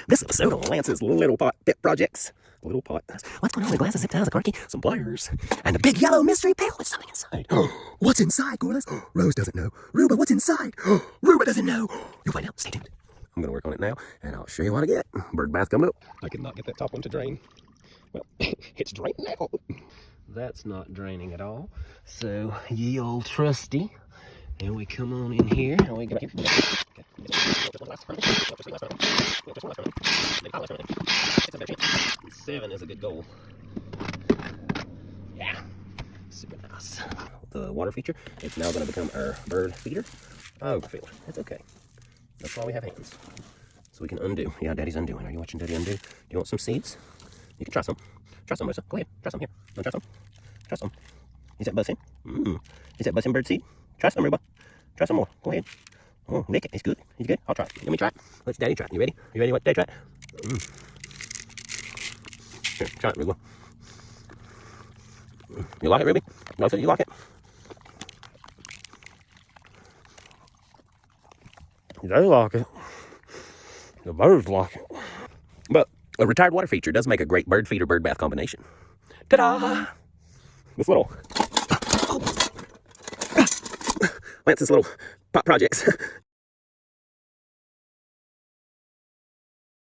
This episode on Lance's Little Pot Pet Projects. Little pot. What's going on with glasses, zip ties, a corky, some pliers, and a big yellow mystery pail with something inside. What's inside, ghortlahs? Rose doesn't know. Ruba, what's inside? Ruba doesn't know. You'll find out. Stay tuned. I'm going to work on it now, and I'll show you what I get. Bird bath coming up. I could not get that top one to drain. Well, it's draining now. That's not draining at all. So, ye old trusty. And we come on in here, and we get back here. Seven is a good goal. Yeah, super nice. The water feature, it's now going to become our bird feeder. Oh, feeder. That's okay. That's why we have hands. So we can undo. Yeah, Daddy's undoing. Are you watching Daddy undo? Do you want some seeds? You can try some. Try some, Rosa. Go ahead. Try some here. Want to try some? Try some. Is that buzzing? Is that buzzing bird seed? Try some, Ruba. Try some more. Go ahead. Oh, lick it. It's good. It's good. I'll try it. Let me try it. Let's Daddy try it. You ready? You ready? What Daddy try it? Here, try it, Ruba. You like it, Ruby? Rosa, you like it? They like it. The birds like it. But a retired water feature does make a great bird feeder bird bath combination. Ta-da! This little Lance's Little Pot Projects